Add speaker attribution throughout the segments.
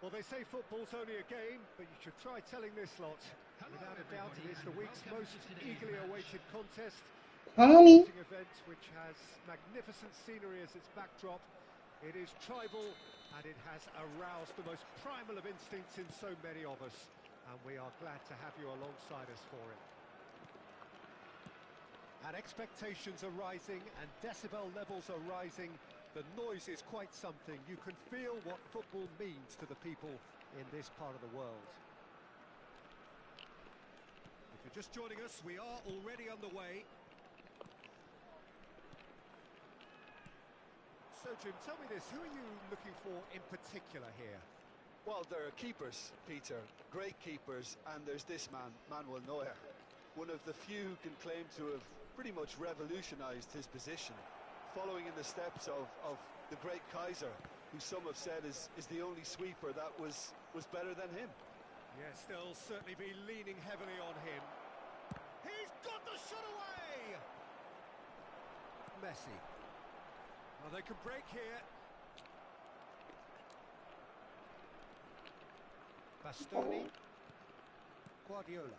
Speaker 1: Well, they say football's only a game, but you should try telling this lot. Without a doubt, it is the week's most eagerly awaited contest.
Speaker 2: Follow me.
Speaker 1: An event which has magnificent scenery as its backdrop. It is tribal, and it has aroused the most primal of instincts in so many of us. And we are glad to have you alongside us for it. And expectations are rising, and decibel levels are rising. The noise is quite something. You can feel what football means to the people in this part of the world. If you're just joining us, we are already underway. So, Jim, tell me this, who are you looking for in particular here?
Speaker 3: Well, there are keepers, Peter, great keepers, and there's this man, Manuel Neuer. One of the few who can claim to have pretty much revolutionised his position, following in the steps of the great Kaiser, who some have said is the only sweeper that was better than him.
Speaker 1: Yes, they'll certainly be leaning heavily on him. He's got the shot away! Messi. Well, they can break here. Bastoni. Guardiola.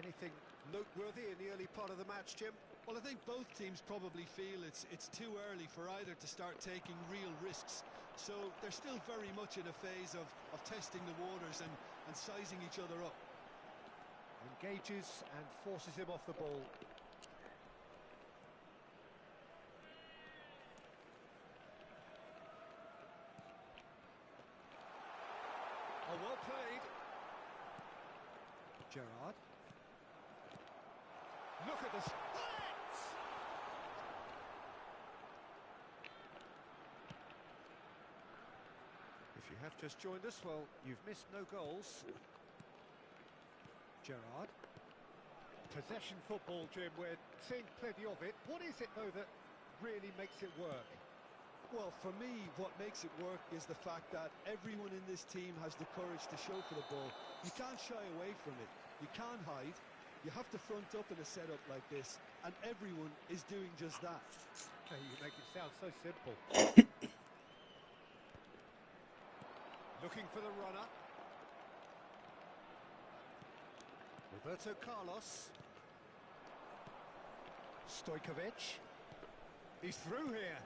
Speaker 1: Anything noteworthy in the early part of the match, Jim?
Speaker 4: Well, I think both teams probably feel it's too early for either to start taking real risks. So they're still very much in a phase of testing the waters and sizing each other up.
Speaker 1: Engages and forces him off the ball. Oh, well played. Gerrard. Look at the split! If you have just joined us, well, you've missed no goals. Gerrard. Possession football, Jim, we're seeing plenty of it. What is it, though, that really makes it work?
Speaker 4: Well, for me, what makes it work is the fact that everyone in this team has the courage to show for the ball. You can't shy away from it. You can't hide. You have to front up in a setup like this, and everyone is doing just that.
Speaker 1: Hey, you make it sound so simple. Looking for the runner. Roberto Carlos. Stojkovic. He's through here.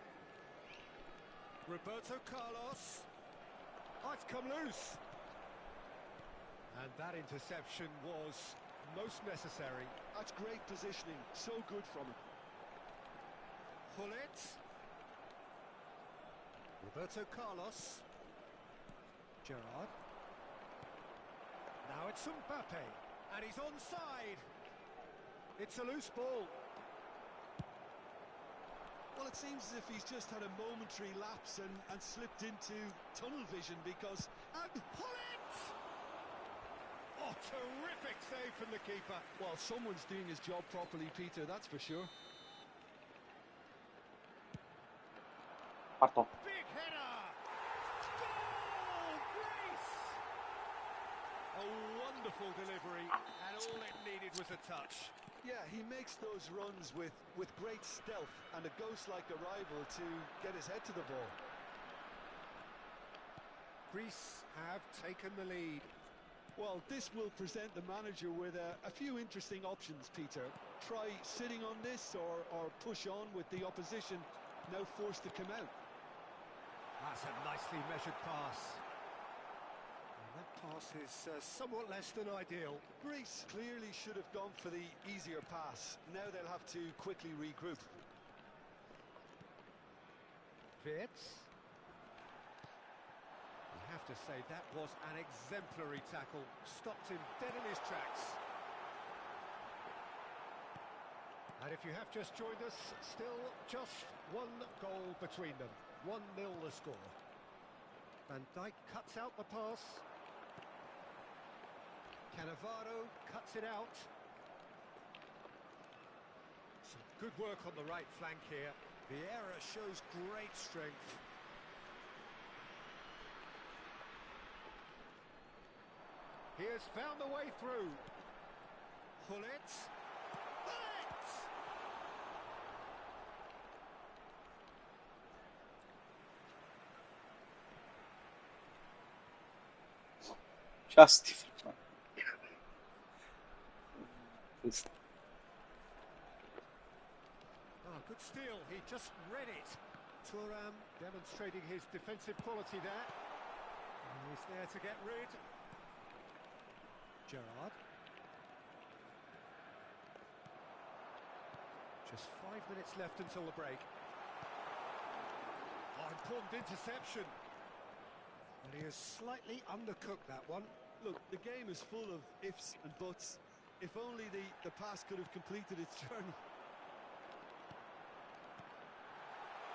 Speaker 1: Roberto Carlos. Oh, it's come loose. And that interception was most necessary.
Speaker 4: That's great positioning. So good from him.
Speaker 1: Gullit. Roberto Carlos. Gerrard. Now it's Mbappe. And he's onside. It's a loose ball.
Speaker 4: Well, it seems as if he's just had a momentary lapse and slipped into tunnel vision because...
Speaker 1: And pull it! Oh, terrific save from the keeper.
Speaker 4: Well, someone's doing his job properly, Peter, that's for sure.
Speaker 2: Parto.
Speaker 1: Big header! Goal! Grace! A wonderful delivery, and all it needed was a touch.
Speaker 4: Yeah, he makes those runs with great stealth and a ghost-like arrival to get his head to the ball.
Speaker 1: Greece have taken the lead.
Speaker 4: Well, this will present the manager with a few interesting options, Peter. Try sitting on this or push on with the opposition now forced to come out.
Speaker 1: That's a nicely measured pass. That pass is somewhat less than ideal.
Speaker 4: Greece clearly should have gone for the easier pass. Now they'll have to quickly regroup.
Speaker 1: Wirtz. You have to say that was an exemplary tackle. Stopped him dead in his tracks. And if you have just joined us, still just one goal between them. 1-0 the score. Van Dijk cuts out the pass. Cannavaro cuts it out. Some good work on the right flank here. Vieira shows great strength. He has found the way through. Gullit. Gullit!
Speaker 2: Justifica.
Speaker 1: Oh, good steal. He just read it. Thuram demonstrating his defensive quality there. He's there to get rid. Gerrard. Just 5 minutes left until the break. Oh, important interception. And he has slightly undercooked that one.
Speaker 4: Look, the game is full of ifs and buts. If only the pass could have completed its journey.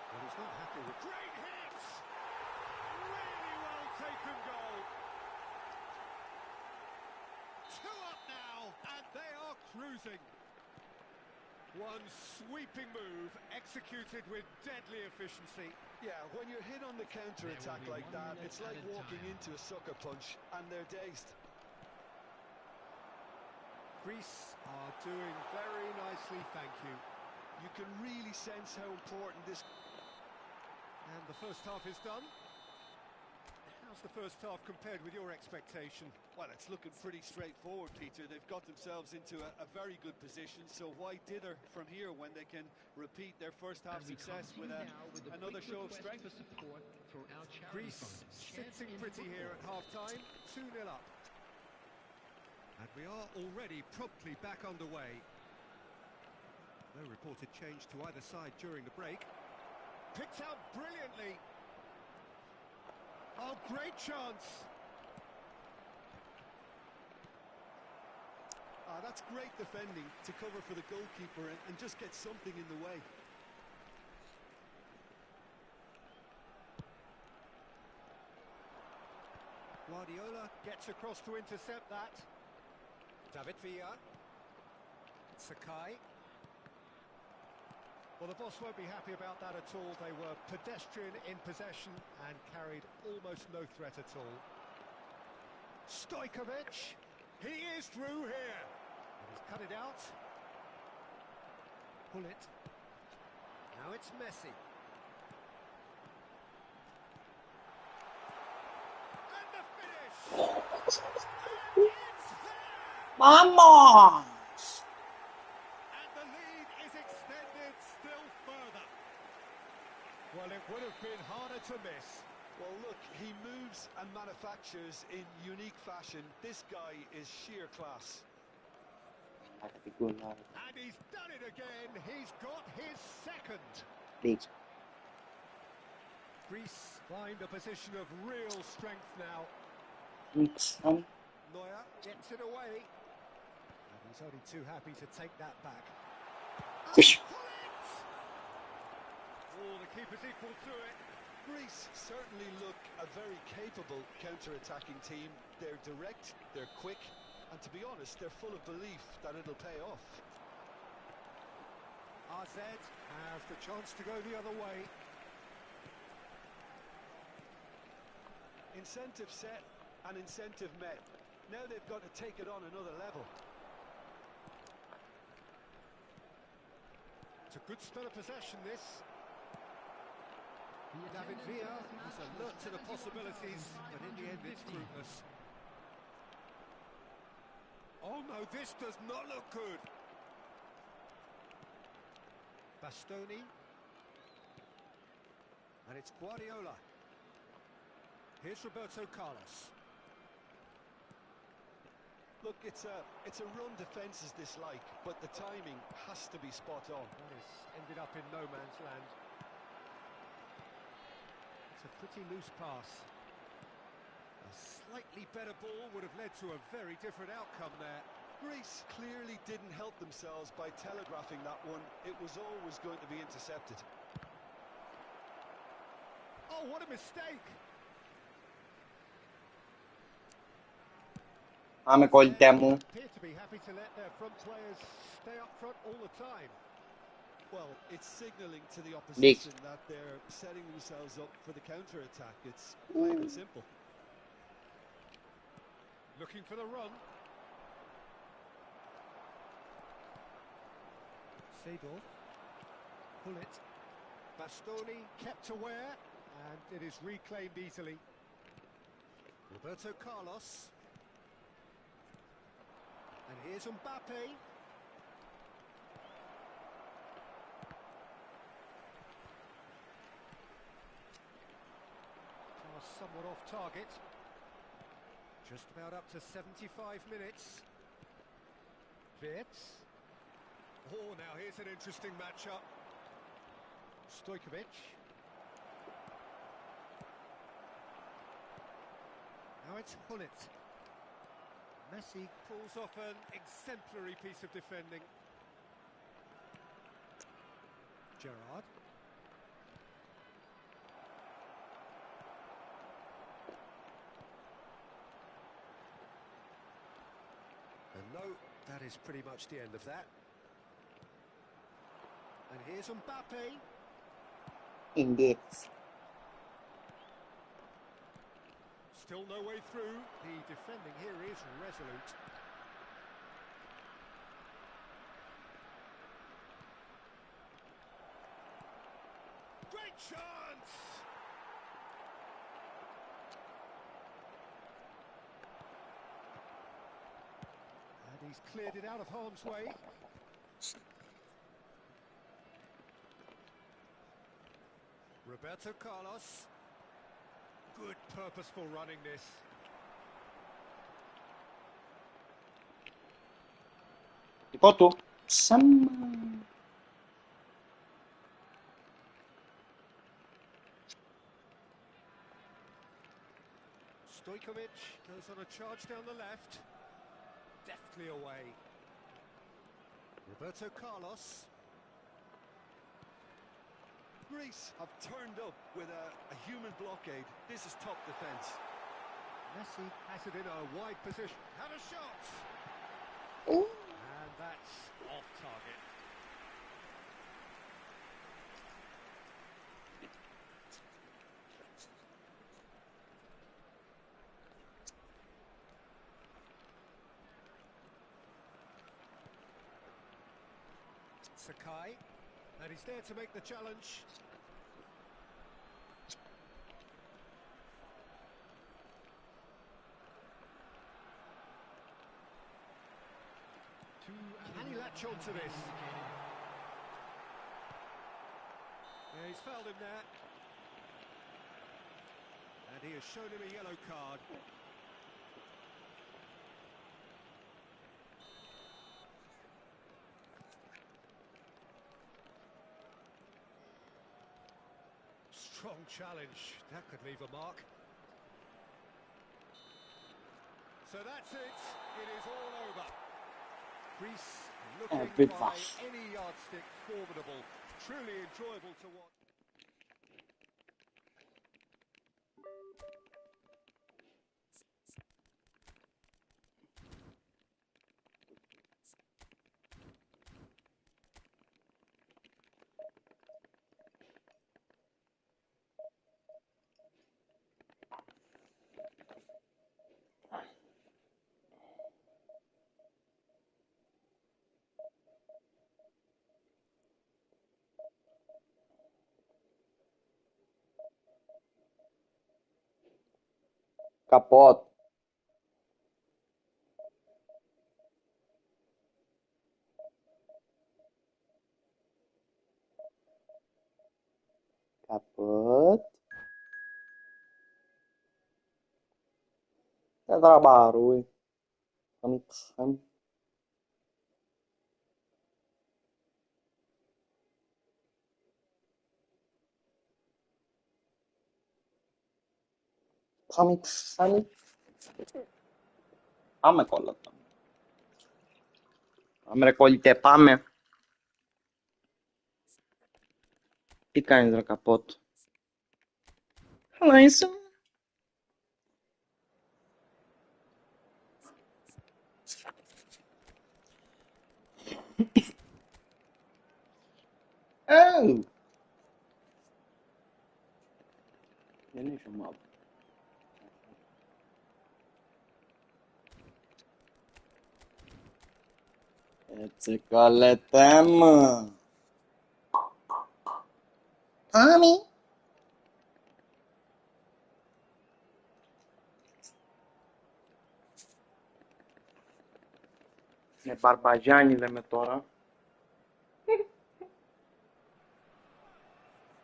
Speaker 1: Well, he's not happy with... Great hit! Really well taken goal. 2 up now, and they are cruising. One sweeping move, executed with deadly efficiency.
Speaker 3: Yeah, when you're hit on the counter-attack like that, it's like walking into a sucker punch, and they're dazed.
Speaker 1: Greece are doing very nicely, thank you.
Speaker 3: You can really sense how important this...
Speaker 1: And the first half is done. How's the first half compared with your expectation?
Speaker 3: Well, it's looking pretty straightforward, Peter. They've got themselves into a very good position, so why dither from here when they can repeat their first half success with another show of strength?
Speaker 1: Greece sitting pretty here at half-time, 2-0 up. And we are already promptly back underway. No reported change to either side during the break. Picked out brilliantly. Oh, great chance.
Speaker 4: That's great defending to cover for the goalkeeper and just get something in the way.
Speaker 1: Guardiola gets across to intercept that. David Villa. Sakai. Well, the boss won't be happy about that at all. They were pedestrian in possession and carried almost no threat at all. Stojkovic. He is through here. And he's cut it out. Pull it. Now it's Messi. And the finish. And it's there.
Speaker 2: Vamos!
Speaker 1: And the lead is extended still further. Well, it would have been harder to miss.
Speaker 3: Well, look, he moves and manufactures in unique fashion. This guy is sheer class.
Speaker 1: And he's done it again. He's got his second. Greece find a position of real strength now. Neuer gets it away. And he's only too happy to take that back. Oh, the keeper's equal to it.
Speaker 3: Greece certainly look a very capable counter-attacking team. They're direct, they're quick, and to be honest, they're full of belief that it'll pay off.
Speaker 1: RZ has the chance to go the other way.
Speaker 3: Incentive set and incentive met. Now they've got to take it on another level.
Speaker 1: It's a good spell of possession, this. David Villa is alert to the possibilities, but in the end it's fruitless. Oh no, this does not look good. Bastoni. And it's Guardiola. Here's Roberto Carlos.
Speaker 3: Look, it's a run defence is dislike, but the timing has to be spot on.
Speaker 1: That has ended up in no man's land. It's a pretty loose pass. A slightly better ball would have led to a very different outcome there.
Speaker 3: Greece clearly didn't help themselves by telegraphing that one. It was always going to be intercepted.
Speaker 1: Oh, what a mistake!
Speaker 2: Appear
Speaker 1: to be happy to let their front players stay up front all the time.
Speaker 4: Well, it's signalling to the opposition that they're setting themselves up for the counter-attack. It's plain and simple.
Speaker 1: Looking for the run. Seedorf. Pull it. Bastoni kept aware, and it is reclaimed easily. Roberto Carlos. And here's Mbappe. Pass somewhat off target. Just about up to 75 minutes. Wirtz. Oh, now here's an interesting matchup. Stojkovic. Now it's Hullet. Messi pulls off an exemplary piece of defending. Gerrard. And no, that is pretty much the end of that. And here's Mbappe.
Speaker 2: Indeed.
Speaker 1: Still no way through. The defending here is resolute. Great chance! And he's cleared it out of harm's way. Roberto Carlos. Good purposeful running this.
Speaker 2: Dipoto. Sama.
Speaker 1: Stojkovic goes on a charge down the left. Deftly away. Roberto Carlos.
Speaker 3: Greece have turned up with a human blockade. This is top defence.
Speaker 1: Messi has it in a wide position. Had a shot!
Speaker 2: Ooh.
Speaker 1: And that's off target. Sakai. And he's there to make the challenge. Can he latch on to this? Yeah, he's fouled him there. And he has shown him a yellow card. Strong challenge. That could leave a mark. So that's it. It is all over. Greece looking
Speaker 2: bit
Speaker 1: by
Speaker 2: rough.
Speaker 1: any yardstick formidable. Truly enjoyable to watch.
Speaker 2: Capoto. Caput. Ada baru. Pam. Πάμε κόλλατα. Πάμε ρε κόλλητε, πάμε. Τι κάνεις ρε Καπότ? Καλά είσαι. Oh. Δεν είσαι μάπ. Έτσι κόλλητε μου. Πάμε. Με Μπαρμπαγιάννη λέμε τώρα.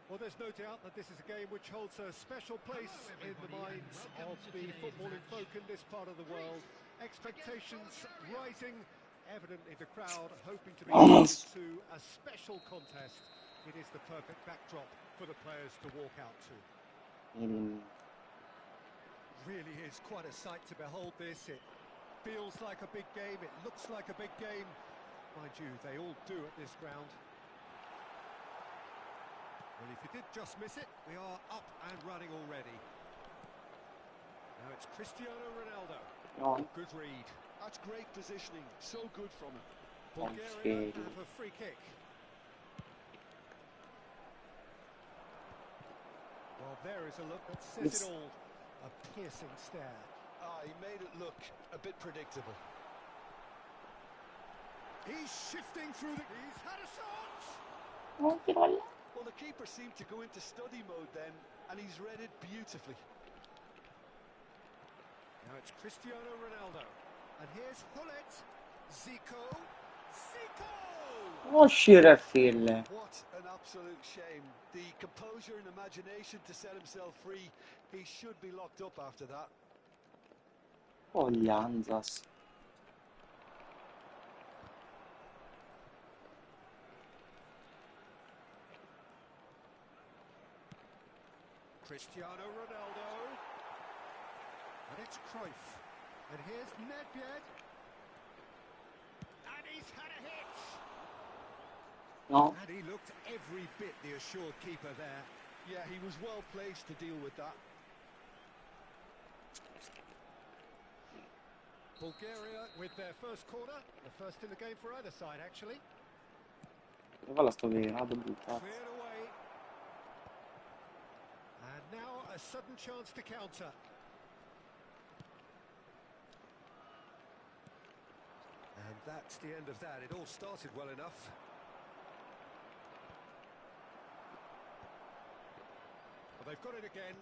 Speaker 1: Well, there's no doubt that this is a game which holds a special place in the minds of the footballing folk in this part of the world. Expectations rising, evidently the crowd hoping to be treated to a special contest. It is the perfect backdrop for the players to walk out to. Really is quite a sight to behold this. It feels like a big game, it looks like a big game. Mind you, they all do at this ground. Well, if you did just miss it, we are up and running already. Now it's Cristiano Ronaldo.
Speaker 2: Oh.
Speaker 1: Good read.
Speaker 3: That's great positioning, so good from him.
Speaker 1: Bulgaria have a free kick. Well, there is a look that says it all. A piercing stare.
Speaker 3: He made it look a bit predictable.
Speaker 1: He's shifting through the... He's had a shot!
Speaker 3: Well, the keeper seemed to go into study mode then, and he's read it beautifully.
Speaker 1: Now it's Cristiano Ronaldo. And here's Hullet. Zico. Zico!
Speaker 2: Oh, şerefsiyle.
Speaker 3: What an absolute shame. The composure and imagination to set himself free. He should be locked up after that.
Speaker 2: Hollandas.
Speaker 1: Cristiano Ronaldo. And it's Cruyff. And here's Nedved. And he's had a hit.
Speaker 2: No.
Speaker 1: And he looked every bit the assured keeper there.
Speaker 3: Yeah, he was well placed to deal with that.
Speaker 1: Bulgaria with their first corner. The first in the game for either side, actually.
Speaker 2: Έβαλα στο διαγράδο μπλουτά.
Speaker 1: Cleared away. And now a sudden chance to counter. And that's the end of that. It all started well enough. But they've got it again.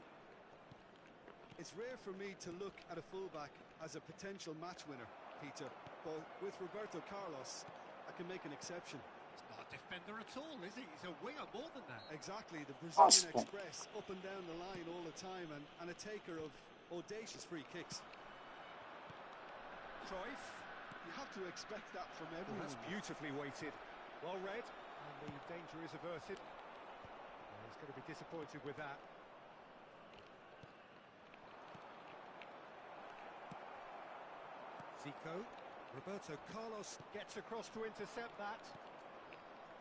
Speaker 4: It's rare for me to look at a fullback as a potential match winner, Peter, but with Roberto Carlos, I can make an exception.
Speaker 1: He's not a defender at all, is he? He's a winger more than that.
Speaker 4: Exactly, the Brazilian
Speaker 2: Awesome.
Speaker 4: Express, up and down the line all the time, and a taker of audacious free kicks.
Speaker 1: Cruyff.
Speaker 3: You have to expect that from
Speaker 1: Oh,
Speaker 3: everyone.
Speaker 1: that's beautifully weighted. Well read, and the danger is averted. Well, he's going to be disappointed with that. Zico. Roberto Carlos gets across to intercept that.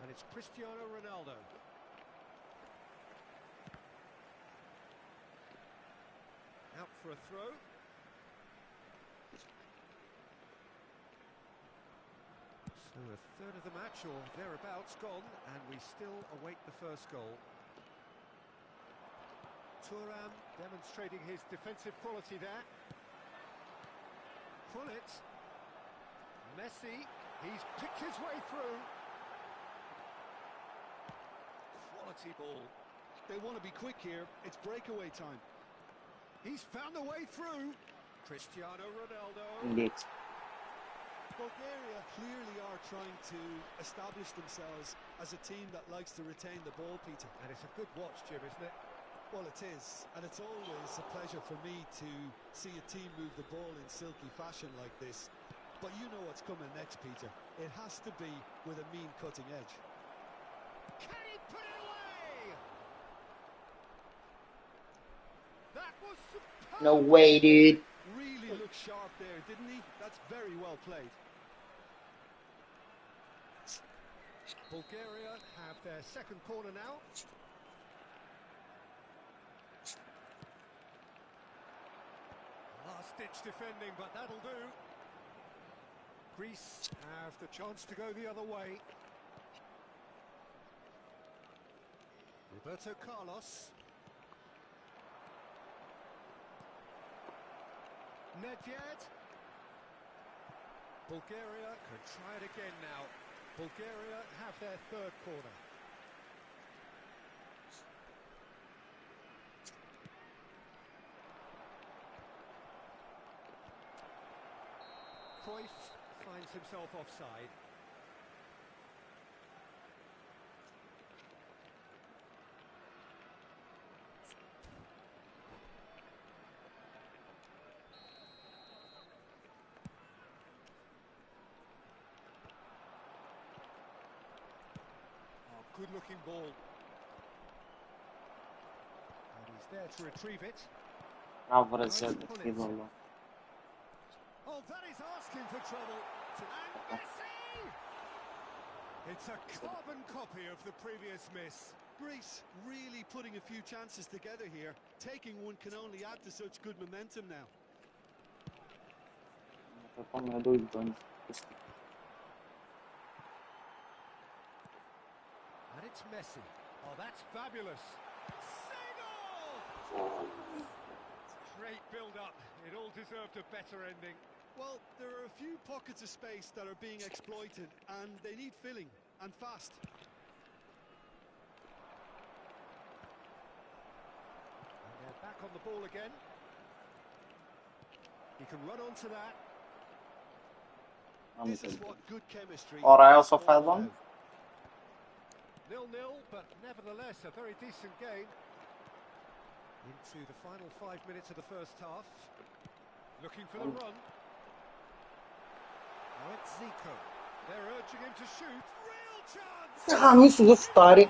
Speaker 1: And it's Cristiano Ronaldo. Out for a throw. So a third of the match, or thereabouts, gone, and we still await the first goal. Thuram demonstrating his defensive quality there. Hullet. Messi, he's picked his way through. Quality ball.
Speaker 4: They want to be quick here, it's breakaway time.
Speaker 1: He's found a way through. Cristiano Ronaldo.
Speaker 2: Indeed.
Speaker 4: Bulgaria clearly are trying to establish themselves as a team that likes to retain the ball, Peter.
Speaker 1: And it's a good watch, Jim, isn't it?
Speaker 4: Well, it is, and it's always a pleasure for me to see a team move the ball in silky fashion like this. But you know what's coming next, Peter. It has to be with a mean cutting edge.
Speaker 1: Can he put it away? That was superb.
Speaker 2: No way, dude.
Speaker 4: Really looked sharp there, didn't he? That's very well played.
Speaker 1: Bulgaria have their second corner now. Last-ditch defending, but that'll do. Greece have the chance to go the other way. Roberto Carlos. Nedved. Bulgaria can try it again now. Bulgaria have their third corner. Cruyff finds himself offside. Oh, good-looking ball. And he's there to retrieve it.
Speaker 2: Bravo Rezende, che gol.
Speaker 1: Oh, that is asking for trouble. And Messi! It's a carbon copy of the previous miss.
Speaker 4: Greece really putting a few chances together here. Taking one can only add to such good momentum now.
Speaker 2: Come do il gol.
Speaker 1: And it's Messi. Oh, that's fabulous. Seagull! Great build-up. It all deserved a better ending.
Speaker 4: Well, there are a few pockets of space that are being exploited, and they need filling, and fast.
Speaker 1: And they're back on the ball again. He can run onto that.
Speaker 4: This is what good chemistry
Speaker 2: Ora I
Speaker 4: is
Speaker 2: also
Speaker 4: all
Speaker 2: fell
Speaker 4: about.
Speaker 2: on.
Speaker 1: 0-0, but nevertheless a very decent game. Into the final 5 minutes of the first half. Looking for the run. Now it's Zico. They're urging him to shoot. Real chance!
Speaker 2: Ah, mi sullo stare.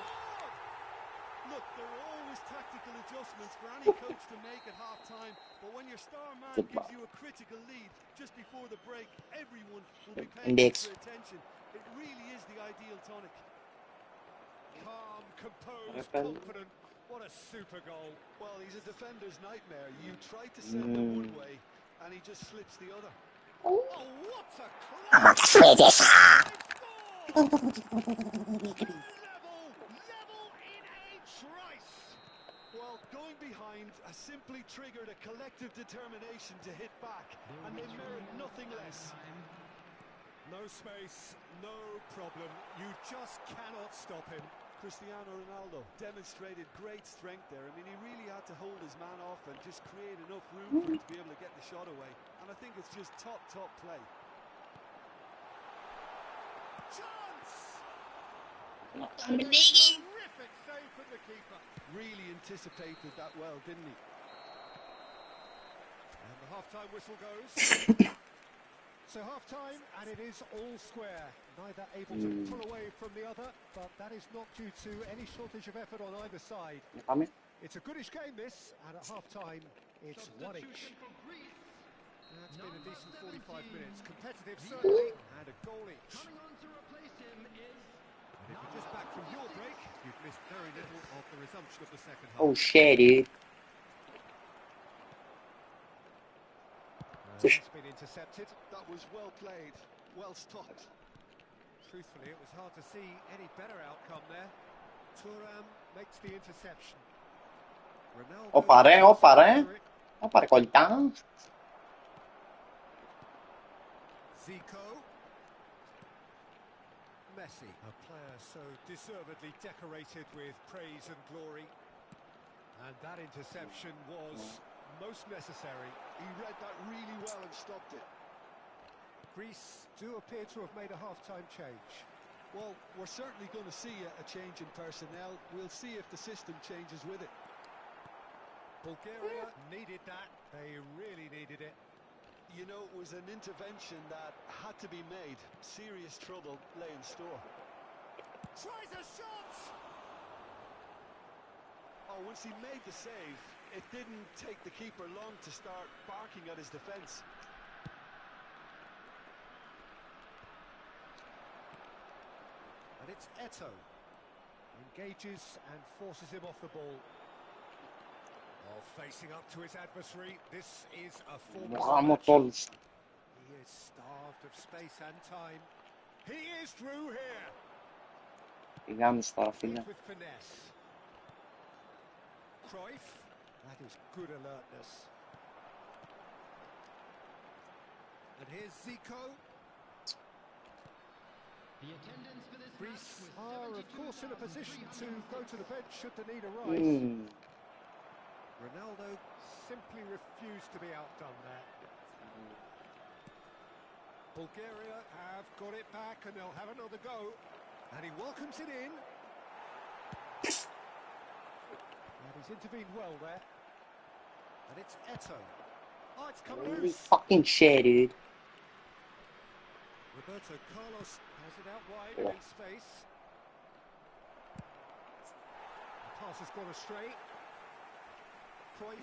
Speaker 4: Look, there are always tactical adjustments for any coach to make at half-time, but when your star man gives you a critical lead just before the break, everyone will be paying
Speaker 2: Index.
Speaker 4: extra attention. It really is the ideal tonic.
Speaker 1: Calm, composed,
Speaker 2: Rappel.
Speaker 1: confident. What a super goal.
Speaker 3: Well, he's a defender's nightmare. You try to send him one way, and he just slips the other.
Speaker 1: Oh, what a class!
Speaker 2: Swedish.
Speaker 1: Level in a trice.
Speaker 4: Well, going behind has simply triggered a collective determination to hit back, and they merit nothing less.
Speaker 1: No space, no problem. You just cannot stop him.
Speaker 4: Cristiano Ronaldo demonstrated great strength there. I mean, he really had to hold his man off and just create enough room for him to be able to get the shot away. And I think it's just top play.
Speaker 1: Chance!
Speaker 2: Terrific
Speaker 1: Terrific save from the keeper.
Speaker 4: Really anticipated that well, didn't he?
Speaker 1: And the half-time whistle goes. So half-time, and it is all square. Neither able to pull away from the other, but that is not due to any shortage of effort on either side. It's a goodish game, this, and at half-time, it's one each. That's been a decent 45 minutes. Competitive, certainly, and a goal each. And if you're just back from your break, you've missed very little of the resumption of the second half.
Speaker 2: Oh shit, dude.
Speaker 1: It's been intercepted.
Speaker 3: That was well played, well stopped.
Speaker 1: Truthfully, it was hard to see any better outcome there. Thuram makes the interception. Ronaldo...
Speaker 2: Pare colta.
Speaker 1: Zico. Messi, a player so deservedly decorated with praise and glory. And that interception was most necessary.
Speaker 3: He read that really well and stopped it.
Speaker 1: Greece do appear to have made a half-time change.
Speaker 4: Well, we're certainly going to see a change in personnel. We'll see if the system changes with it.
Speaker 1: Bulgaria needed that. They really needed it.
Speaker 3: You know, it was an intervention that had to be made. Serious trouble lay in store.
Speaker 1: Tries a shot!
Speaker 3: Oh, once he made the save, it didn't take the keeper long to start barking at his defence.
Speaker 1: And it's Eto'o. Engages and forces him off the ball. Oh, facing up to his adversary. This is a formidable match. He is starved of space and time. He is through here. Leads with finesse. Cruyff. That is good alertness. And here's Zico. Greece are, of course, in a position to go to the bench should the need arise. Ronaldo simply refused to be outdone there. Bulgaria have got it back and they'll have another go. And he welcomes it in. And he's intervened well there. And it's Eto. Oh, it's come
Speaker 2: Holy
Speaker 1: loose.
Speaker 2: fucking shit, dude.
Speaker 1: Roberto Carlos has it out wide and in space. The pass has gone astray. Cruyff,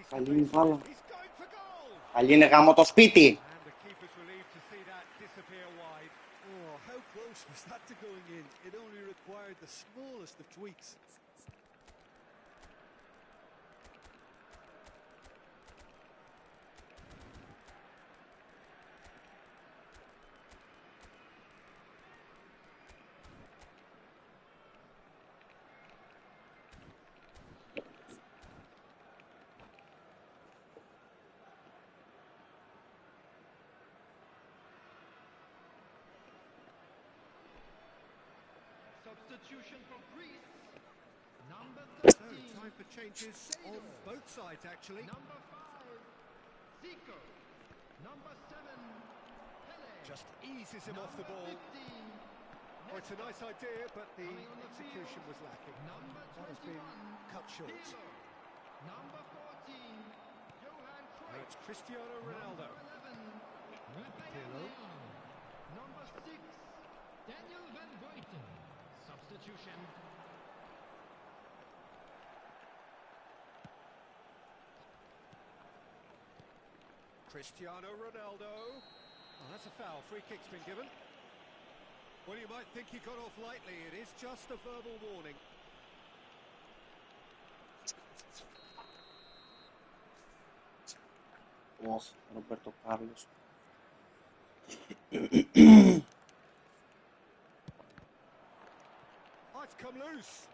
Speaker 2: Καλή είναι μπάλα.
Speaker 1: he's going for goal.
Speaker 2: Καλή είναι γάμο το σπίτι.
Speaker 1: And the keeper's relieved to see that disappear wide.
Speaker 4: Oh, how close was that to going in? It only required the smallest of tweaks.
Speaker 5: Substitution for Greece. Number
Speaker 1: So,
Speaker 5: 13.
Speaker 1: time for changes on both sides, actually.
Speaker 5: Number 5. Zico. Number 7. Pele.
Speaker 1: Just eases him off the
Speaker 5: Number
Speaker 1: ball.
Speaker 5: 15.
Speaker 1: Oh, it's a nice idea, but the
Speaker 5: Coming on the
Speaker 1: execution
Speaker 5: field.
Speaker 1: was lacking.
Speaker 5: Number
Speaker 1: That has been
Speaker 5: 21.
Speaker 1: cut short.
Speaker 5: Pirlo. Number 14. Johan
Speaker 1: Now
Speaker 5: Cruyff.
Speaker 1: it's Cristiano Ronaldo.
Speaker 5: Number 11.
Speaker 1: Pirlo.
Speaker 5: Number 6. Daniel Van Buiten. Substitution.
Speaker 1: Cristiano Ronaldo. Oh, that's a foul. Free kick's been given. Well, you might think he got off lightly. It is just a verbal warning.
Speaker 2: Ох, Ρομπέρτο Κάρλος.
Speaker 1: Oh, it's come loose.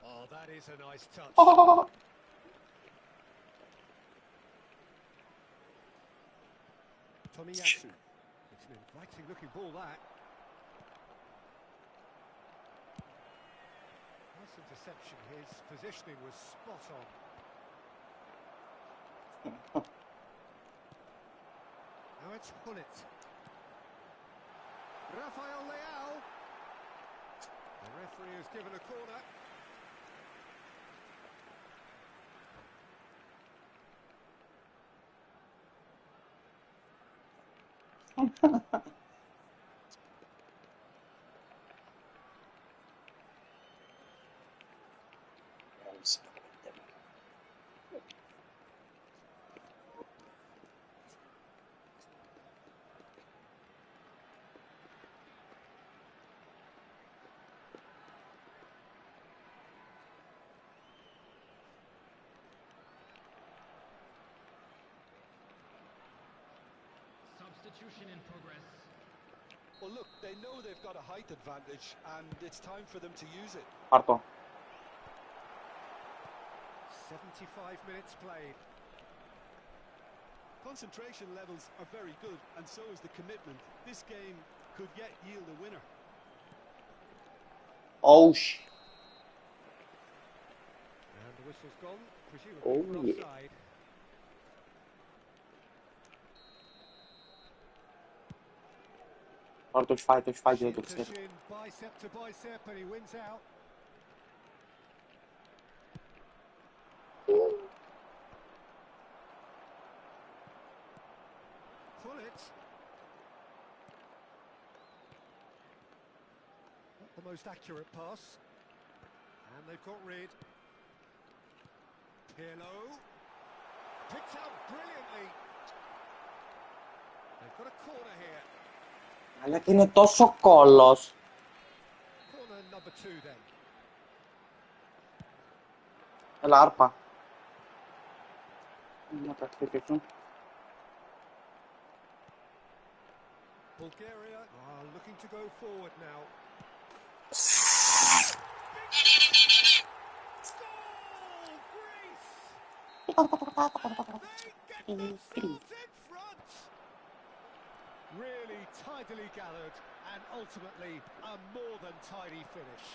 Speaker 1: Oh, that is a nice touch. Tomiyasu. It's an inviting looking ball, that. Nice interception. His positioning was spot on. Now it's Hullet. Rafael Leao. The referee has given a corner.
Speaker 5: Substitution in progress.
Speaker 3: Well, look, they know they've got a height advantage, and it's time for them to use it.
Speaker 2: Πάρ' το.
Speaker 1: 75 minutes played.
Speaker 4: Concentration levels are very good, and so is the commitment. This game could yet yield a winner.
Speaker 2: Oh, shit.
Speaker 1: And the whistle's gone, presumably
Speaker 2: Oh,
Speaker 1: for
Speaker 2: yeah.
Speaker 1: offside.
Speaker 2: Τώρα το έχει φάει, το έχει φάει και δεν
Speaker 1: Shin
Speaker 2: το
Speaker 1: to
Speaker 2: ξέρω.
Speaker 1: shin, bicep to bicep, and he wins out. Hullet. Not the most accurate pass. And they've got rid. Pirlo. Picked out brilliantly. They've got a corner here.
Speaker 2: Αλλά και είναι τόσο κόλλος.
Speaker 1: Corner number 2 then.
Speaker 2: Έλα, άρπα. Να τα χτυπηθούν.
Speaker 1: Bulgaria are looking to go forward now. Goal, Greece! They get themselves in front! Really tidily gathered and ultimately a more than tidy finish.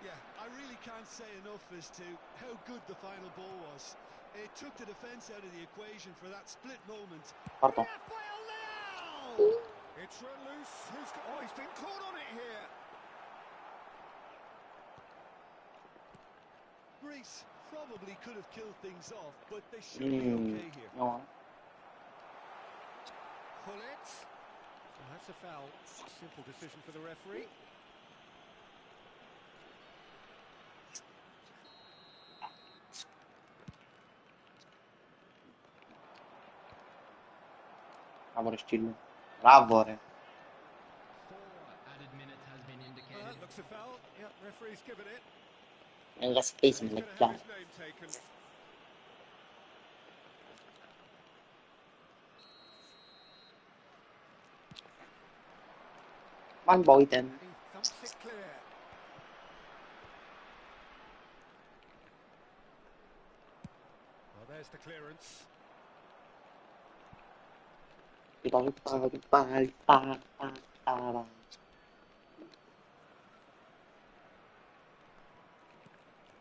Speaker 4: Yeah, I really can't say enough as to how good the final ball was. It took the defence out of the equation for that split moment.
Speaker 2: Πάρ' το.
Speaker 1: Rafael Leao! It's run loose. Oh, he's been caught on it here.
Speaker 4: Greece probably could have killed things off, but they should be okay here.
Speaker 2: No.
Speaker 1: Pull it. So that's a foul. Simple decision for the referee.
Speaker 2: Bravo, Restillo. Bravo, Re.
Speaker 5: 4 added minutes has been indicated.
Speaker 1: That looks a foul. Yep, referee's given it.
Speaker 2: Nella spesa
Speaker 1: He's
Speaker 2: me
Speaker 1: going
Speaker 2: l'ha
Speaker 1: to have
Speaker 2: chiaro.
Speaker 1: his name taken.
Speaker 2: Van Boyten.
Speaker 1: And he thumps it clear. Well, there's the clearance.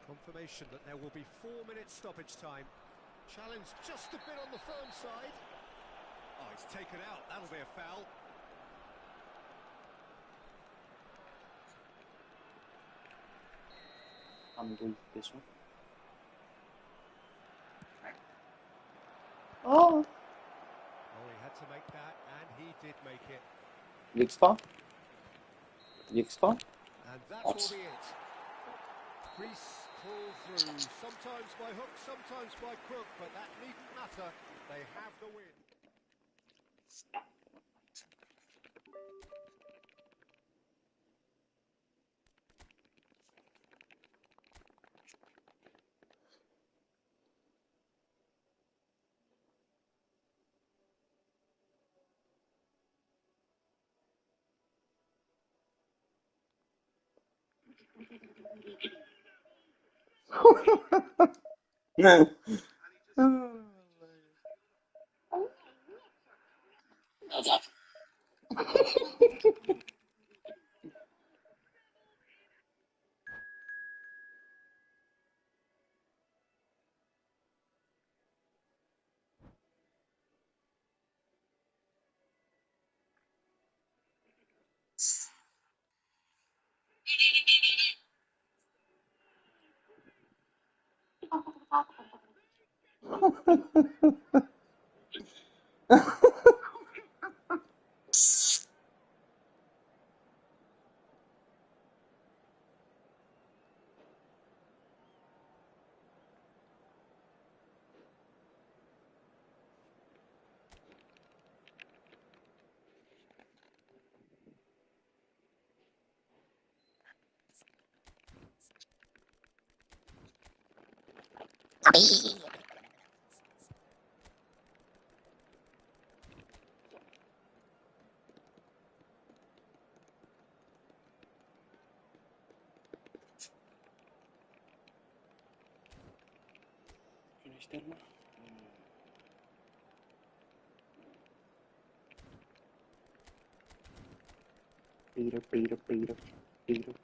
Speaker 1: Confirmation that there will be 4 minutes stoppage time. Challenge just a bit on the firm side. Oh, it's taken out. That'll be a foul.
Speaker 2: Handel peso. Oh.
Speaker 1: Oh, he had to make that, and he did make it.
Speaker 2: Lixpa. Lixpa.
Speaker 1: And that will be it. Greece pull through, sometimes by hook, sometimes by crook, but that needn't matter. They have the win.
Speaker 2: Esterno. Peter.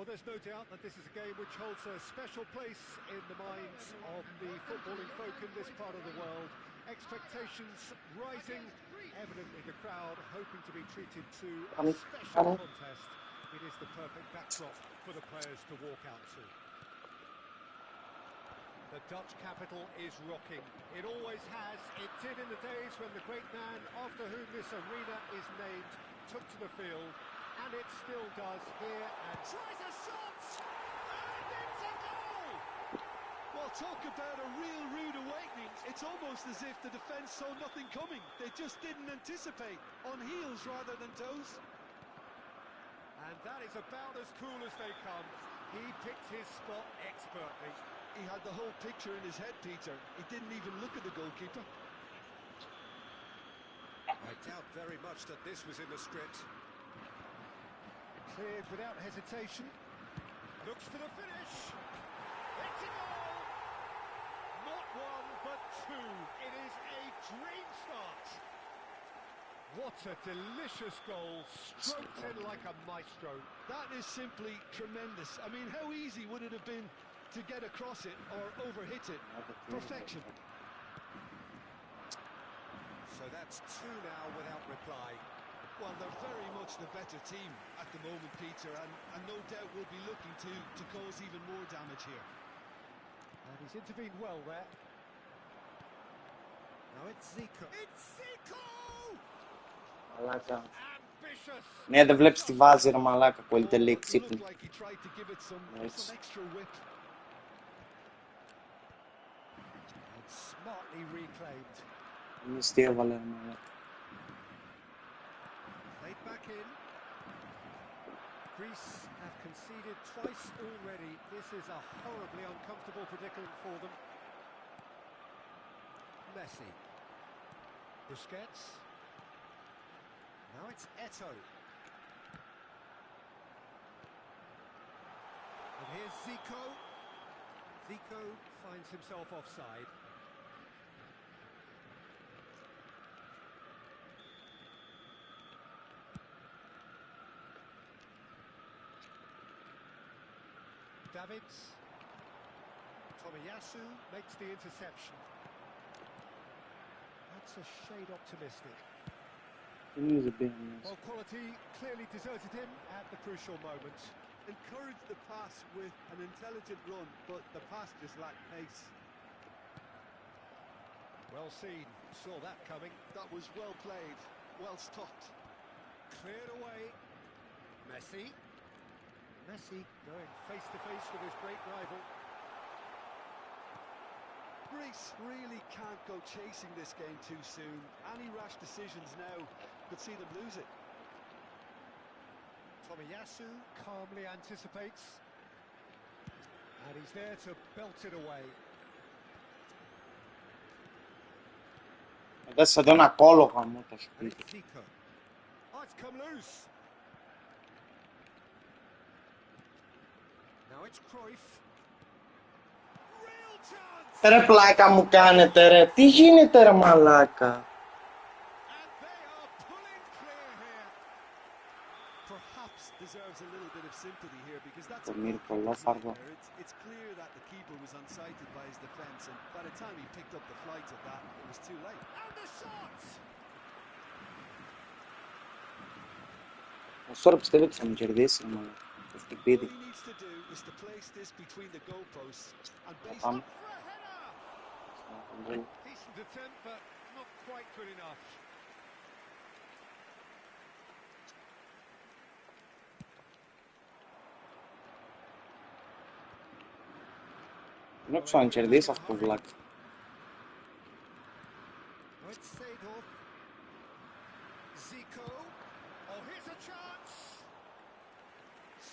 Speaker 1: Well, there's no doubt that this is a game which holds a special place in the minds of the footballing folk in this part of the world. Expectations rising, evidently the crowd hoping to be treated to a special contest. It is the perfect backdrop for the players to walk out to. The Dutch capital is rocking. It always has. It did in the days when the great man after whom this arena is named took to the field. And it still does here, and tries a shot, and it's a goal!
Speaker 4: Well, talk about a real rude awakening. It's almost as if the defence saw nothing coming. They just didn't anticipate, on heels rather than toes.
Speaker 1: And that is about as cool as they come. He picked his spot expertly.
Speaker 4: He had the whole picture in his head, Peter. He didn't even look at the goalkeeper.
Speaker 1: I doubt very much that this was in the script. Cleared without hesitation. Looks for the finish. It's a goal! Not one, but two. It is a dream start. What a delicious goal, stroked in like a maestro.
Speaker 4: That is simply tremendous. I mean, how easy would it have been to get across it or overhit it? Perfection.
Speaker 1: So that's two now without reply.
Speaker 4: Well, they're very much the better team at the moment, Peter, and no doubt will be looking to cause even more damage here.
Speaker 1: And he's intervened well there. Now it's Zico. It's Zico!
Speaker 2: Μαλάκα.
Speaker 1: Ambitious!
Speaker 2: Ναι, δεν βλέπεις τι βάζει ρε μαλάκα, πολύ
Speaker 4: Oh,
Speaker 2: τελεί
Speaker 4: it
Speaker 2: ξύπνη.
Speaker 4: looked like he tried to give it some
Speaker 2: Yes.
Speaker 4: extra whip.
Speaker 1: And smartly reclaimed.
Speaker 2: Εμείς τι έβαλε ρε μαλάκα.
Speaker 1: Played back in. Greece have conceded twice already. This is a horribly uncomfortable predicament for them. Messi. Busquets. Now it's Eto'o. And here's Zico. Zico finds himself offside. Davids. Tomiyasu makes the interception. That's a shade optimistic.
Speaker 2: Θυμίζει πήραμε.
Speaker 1: Well, quality clearly deserted him at the crucial moment.
Speaker 4: Encouraged the pass with an intelligent run, but the pass just lacked pace.
Speaker 1: Well seen, saw that coming.
Speaker 4: That was well played, well stopped.
Speaker 1: Cleared away. Messi. Messi going face to face with his great rival.
Speaker 4: Greece really can't go chasing this game too soon. Any rash decisions now could see them lose it.
Speaker 1: Tomiyasu calmly anticipates. And he's there to belt it away.
Speaker 2: Δες εδώ ένα κόλο γαμώ το
Speaker 1: And
Speaker 2: σπίτι.
Speaker 1: it's Zico. Oh, it's come loose. Now it's Cruyff. Real chance!
Speaker 2: Ρε πλάκα μου κάνετε ρε, τι γίνεται ρε μαλάκα.
Speaker 1: And they are pulling clear here.
Speaker 4: Perhaps deserves a little bit of sympathy here because that's
Speaker 2: Το
Speaker 4: a
Speaker 2: μύρι
Speaker 4: goalkeeper's
Speaker 2: κολόφαργο.
Speaker 4: nightmare. It's clear that the keeper was unsighted by his defence, and by the time he picked up the flight of that, it was too late.
Speaker 1: And the shot!
Speaker 2: Τώρα πιστεύω ότι θα μου κερδίσει ρε μαλάκα. Το
Speaker 4: All
Speaker 2: χτυπίδι.
Speaker 4: he needs to do is to place this between the goalposts and base
Speaker 2: Πάμε.
Speaker 1: For a header! Decent attempt, but not quite good enough.
Speaker 2: Δεν έχω ξανακερδίσει αυτό το βλάκι.
Speaker 1: Oh, it's Seedorf. Zico. Oh, here's a chance.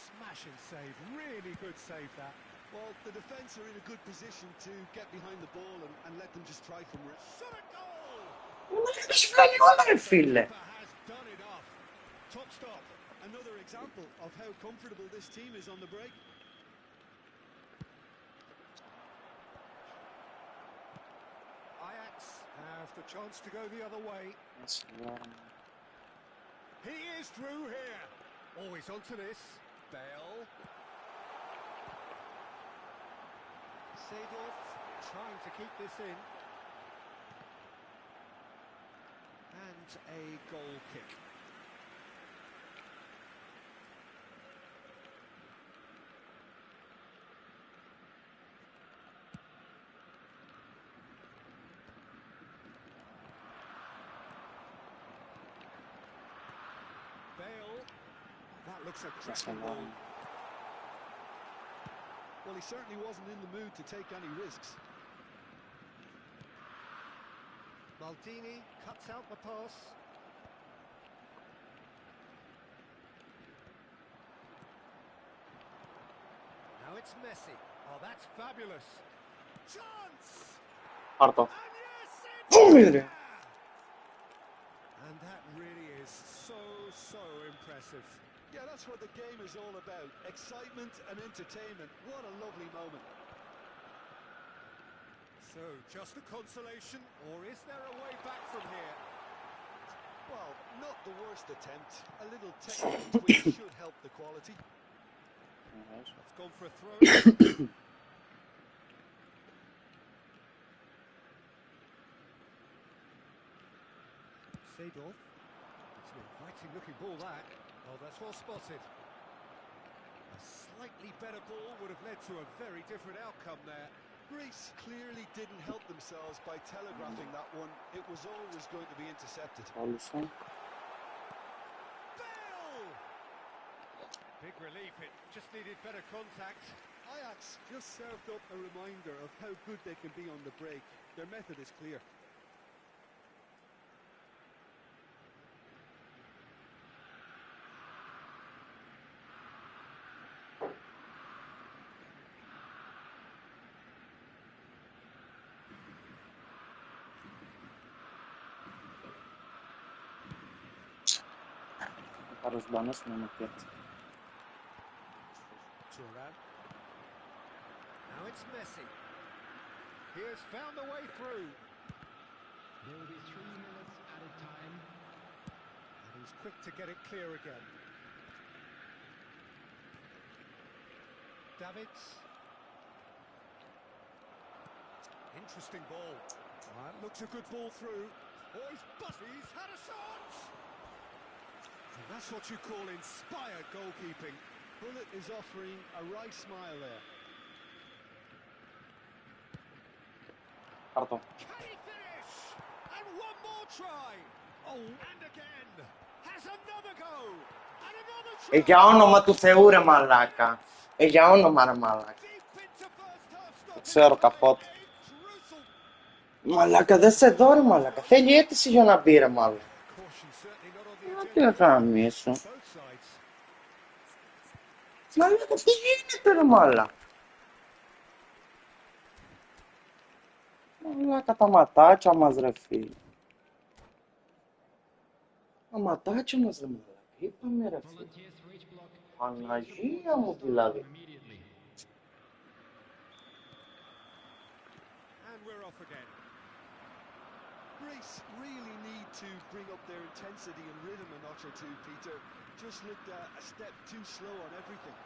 Speaker 1: Smashing save, really good save that.
Speaker 4: Well, the defence are in a good position to get behind the ball and let them just try from risk.
Speaker 1: Shot a goal!
Speaker 2: Δεν έχει βγάλει όλα ρε φίλε.
Speaker 1: Keeper has done it off. Top stop.
Speaker 4: Another example of how comfortable this team is on the break.
Speaker 1: Ajax have the chance to go the other way. He is through here. Always onto this. Bale. Seedorf trying to keep this in. And a goal kick. Bale. That looks a cracking ball.
Speaker 4: Well, he certainly wasn't in the mood to take any risks.
Speaker 1: Maldini cuts out the pass. Now it's Messi. Oh, that's fabulous. Chance!
Speaker 2: Πάρ' το.
Speaker 1: And yes, it's
Speaker 2: Βούμ, ρε.
Speaker 1: there! And that really is so impressive.
Speaker 3: Yeah, that's what the game is all about. Excitement and entertainment. What a lovely moment.
Speaker 1: So, just a consolation, or is there a way back from here?
Speaker 3: Well, not the worst attempt. A little technical tweak should help the quality.
Speaker 1: It's gone for a throw. Seedorf. It's an inviting looking ball, that. Oh, that's well spotted. A slightly better ball would have led to a very different outcome there.
Speaker 3: Greece clearly didn't help themselves by telegraphing that one. It was always going to be intercepted.
Speaker 2: Όλουσαν.
Speaker 1: Bale! Big relief, it just needed better contact.
Speaker 4: Ajax just served up a reminder of how good they can be on the break. Their method is clear.
Speaker 2: Παρουσδάνος με μοκέτ.
Speaker 1: Thuram. Now it's Messi. He has found the way through.
Speaker 5: There will be 3 minutes added time.
Speaker 1: And he's quick to get it clear again. Davids. Interesting ball. That looks a good ball through. Oh, he's had a shot! And that's what you call inspired goalkeeping.
Speaker 4: Bullet is offering a wry smile there.
Speaker 2: Πάρ' το.
Speaker 1: Can he finish? And one more try. Oh, and again. Has another go. And another try.
Speaker 2: Για όνομα του Θεού ρε μαλάκα. Για όνομα ρε μαλάκα.
Speaker 1: Deep into first half stoppage
Speaker 2: Ξέρω
Speaker 1: time.
Speaker 2: καπότ.
Speaker 1: A crucial
Speaker 2: Μαλάκα δεν σε δω ρε μαλάκα. Θέλει αίτηση για να μπει ρε μαλάκα.
Speaker 1: caution, certainly not on the
Speaker 2: Να
Speaker 1: agenda.
Speaker 2: τι να γαμίσω.
Speaker 1: Both sides.
Speaker 2: Μαλάκα τι γίνεται ρε μαλάκα. Μαλάκα τα ματάκια μας ρε φίλε. Τα ματάκια μας ρε μαλάκα. Είπαμε ρε φίλε.
Speaker 5: Volunteers for each block.
Speaker 2: Παναγία μου δηλαδή.
Speaker 5: Immediately.
Speaker 1: And we're off again.
Speaker 3: Greece really need to bring up their intensity and rhythm a notch or two, Peter. Just looked a step too slow on everything.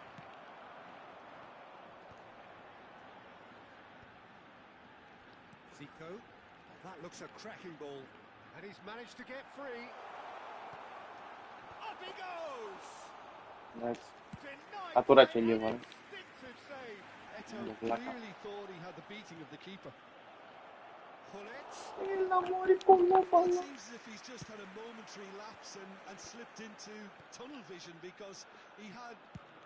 Speaker 1: Zico. That looks a cracking ball. And he's managed to get free. Up he goes!
Speaker 2: Εντάξει.
Speaker 1: Denied
Speaker 2: Κατούρα
Speaker 1: by
Speaker 2: και λίγο.
Speaker 1: an instinctive save.
Speaker 3: Eto
Speaker 2: The black-
Speaker 3: clearly thought he had the beating of the keeper.
Speaker 1: Pullet.
Speaker 2: Έλα μωρή πολλά
Speaker 3: It
Speaker 2: πολλά.
Speaker 3: seems as if he's just had a momentary lapse and slipped into tunnel vision because he had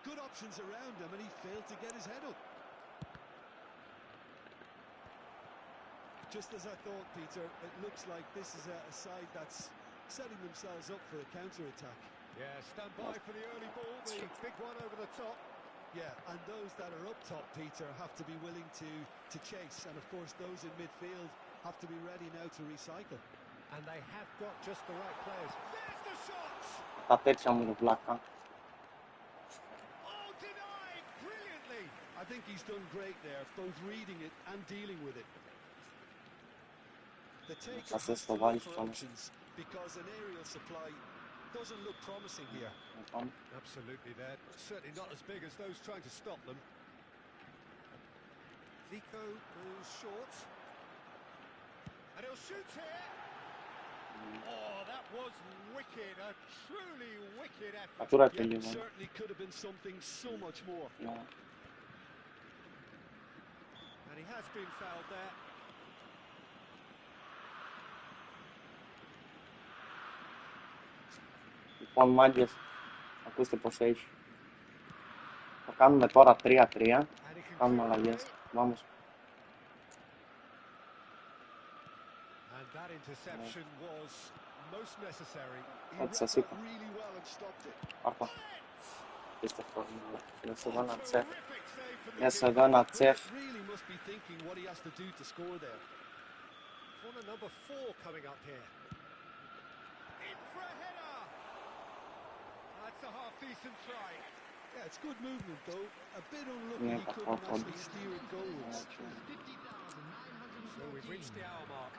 Speaker 3: good options around him and he failed to get his head up. Just as I thought, Peter, it looks like this is a side that's setting themselves up for a counter-attack.
Speaker 1: Yeah, stand by for the early ball, the big one over the top.
Speaker 3: Yeah, and those that are up top, Peter, have to be willing to chase. And, of course, those in midfield have to be ready now to recycle.
Speaker 1: And they have got just the right players. There's the shot!
Speaker 2: Τα τέτοια μου ρε βλάκα.
Speaker 1: Oh, denied brilliantly!
Speaker 3: I think he's done great there, both reading it and dealing with it. The taker
Speaker 2: That's
Speaker 3: has
Speaker 2: just
Speaker 3: to
Speaker 2: the
Speaker 3: look
Speaker 2: vice
Speaker 3: for
Speaker 2: one.
Speaker 3: options because an aerial supply doesn't look promising here.
Speaker 2: Λοιπόν,
Speaker 1: Absolutely, they're certainly not as big as those trying to stop them. Zico goes short. And he'll shoot here. Oh, that was wicked. A truly wicked effort.
Speaker 2: κατούρα και
Speaker 3: Yeah,
Speaker 2: λίγο.
Speaker 3: certainly could have been something so much more.
Speaker 2: Ναι.
Speaker 1: And he has been fouled there.
Speaker 2: Λοιπόν μάγκες, ακούστε πως έχει. Θα κάνουμε τώρα 3-3.
Speaker 1: And he can
Speaker 2: Κάνουμε
Speaker 1: clear
Speaker 2: αλλαγές.
Speaker 1: away.
Speaker 2: Vamos.
Speaker 1: And that interception was most necessary.
Speaker 3: He
Speaker 2: That's
Speaker 3: read
Speaker 2: a
Speaker 3: that
Speaker 2: super.
Speaker 3: really well and stopped it.
Speaker 2: Πάρ' το. Είστε φορμούλα. Να σε δω ένα τσέχ.
Speaker 1: Terrific save from the
Speaker 2: Να σε
Speaker 1: keeper.
Speaker 2: δω ένα τσέχ.
Speaker 3: Really must be thinking what he has to do to score there.
Speaker 1: Corner number 4 coming up here. In for a header. It's a half-decent try.
Speaker 4: Yeah, it's good movement though. A bit unlucky
Speaker 2: Yeah,
Speaker 4: he
Speaker 2: that's
Speaker 4: couldn't
Speaker 2: what
Speaker 4: actually steer it goalwards.
Speaker 1: So we've reached the hour mark.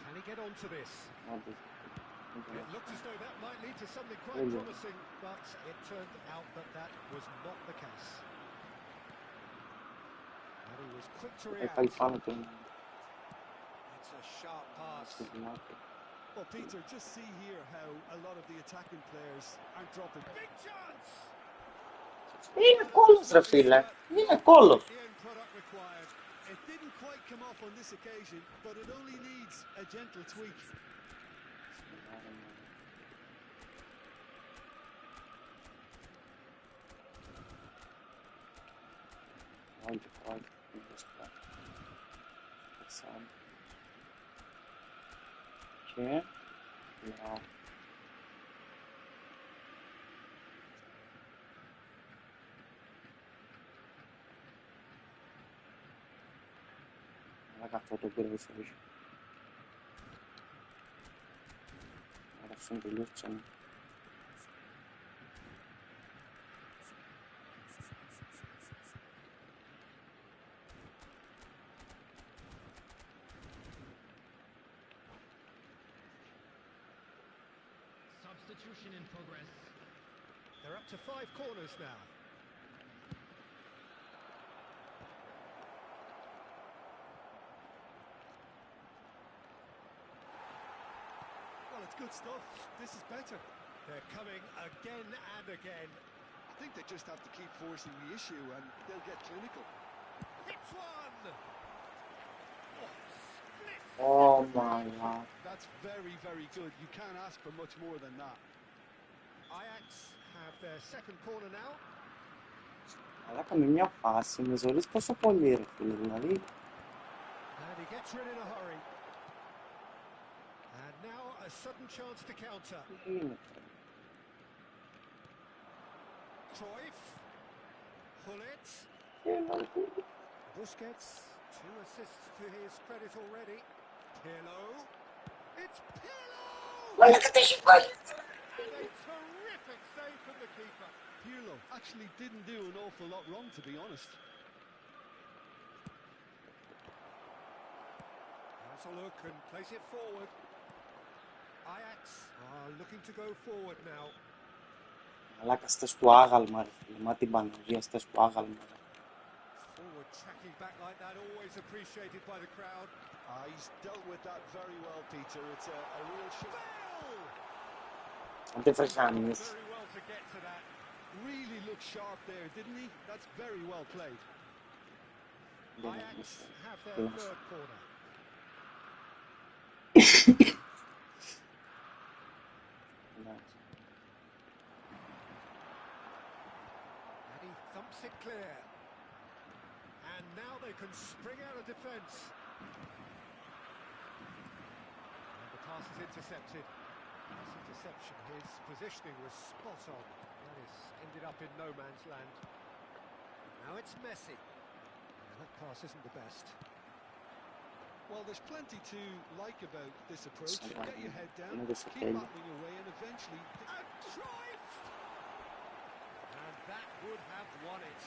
Speaker 1: Can he get onto this? It looked as though that might lead to something quite promising, but it turned out that that was not the case. And he was quick to react.
Speaker 2: Fai pane che
Speaker 1: It's a sharp pass.
Speaker 4: Well, Peter, just see here how a lot of the attacking players aren't dropping.
Speaker 1: Big chance!
Speaker 2: Είναι κόλλος ρε φίλε, είναι κόλλος.
Speaker 1: The end product required.
Speaker 4: It didn't quite come off on this occasion, but it only needs a gentle tweak.
Speaker 2: Και now αυτό το πήρε φεύγει. Άρα αυτό είναι τελείως ψέμα.
Speaker 5: Substitution in progress.
Speaker 1: They're up to 5 corners now.
Speaker 4: Well, it's good stuff. This is better.
Speaker 1: They're coming again and again.
Speaker 3: I think they just have to keep forcing the issue and they'll get clinical.
Speaker 1: Hits one! Oh, split
Speaker 2: Oh my god.
Speaker 3: That's very, very good. You can't ask for much more than that.
Speaker 1: Ajax have their second corner now.
Speaker 2: Αλλά κάμε μια φάση, με ζωρείς πόσο πολύ ρε φίλε, δηλαδή.
Speaker 1: And he gets rid in a hurry. And now a sudden chance to counter.
Speaker 2: Τι γίνεται.
Speaker 1: Cruyff. Gullit. Busquets. 2 assists to his credit already. Pirlo. It's Pirlo!
Speaker 2: Μαλάκα τα έχει πάει.
Speaker 1: And a terrific save from the keeper.
Speaker 3: Pirlo actually didn't do an awful lot wrong, to be honest.
Speaker 1: Has a look and plays it forward. Ajax are looking to go forward now.
Speaker 2: Μαλάκα στες του άγαλμα ρε φίλε, μα την Παναγία στες του άγαλμα.
Speaker 1: Forward tracking back like that, always appreciated by the crowd.
Speaker 3: He's dealt with that very well, Peter. It's a real shame.
Speaker 2: Αν δεν θα χάνεις.
Speaker 1: Very well to get to that.
Speaker 3: Really looked sharp there, didn't he? That's very well played.
Speaker 1: Ajax have their third corner. And he thumps it clear. And now they can spring out of defence. And the pass is intercepted. This interception, his positioning was spot on. That is ended up in no man's land. Now it's Messi. And that pass isn't the best.
Speaker 3: Well, there's plenty to like about this approach. Get your head down,
Speaker 2: Είναι
Speaker 3: keep
Speaker 2: δεσοκέλιο.
Speaker 3: battling away, and eventually...
Speaker 1: And Cruyff! And that would have won it.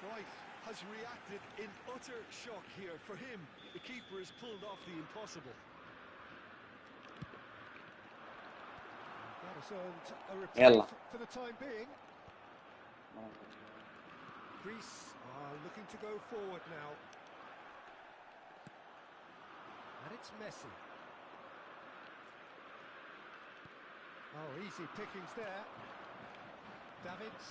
Speaker 3: Cruyff has reacted in utter shock here. For him, the keeper has pulled off the impossible.
Speaker 1: That has earned a
Speaker 2: Ella.
Speaker 1: reprieve for the time being. Greece are looking to go forward now. And it's Messi. Oh, easy pickings there. Davids.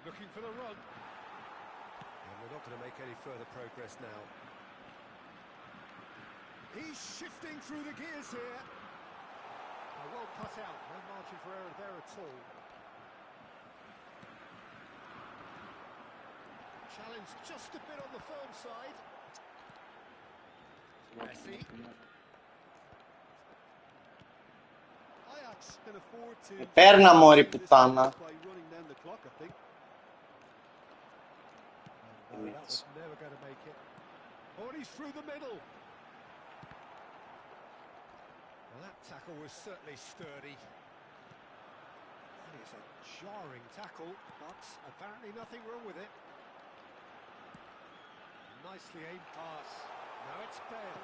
Speaker 1: Looking for the run. And we're not going to make any further progress now. He's shifting through the gears here. Well cut out, no margin for error there at all. Challenge just a bit on the firm side. Messi.
Speaker 3: Ajax can afford to...
Speaker 2: Παίρνα μωρή πουτάνα.
Speaker 3: ...by running down the clock, I think.
Speaker 1: And No, that was never going to make it. Oh, and he's through the middle. Well, that tackle was certainly sturdy. That is a jarring tackle, but apparently nothing wrong with it. Nicely aimed pass. Now it's Bale.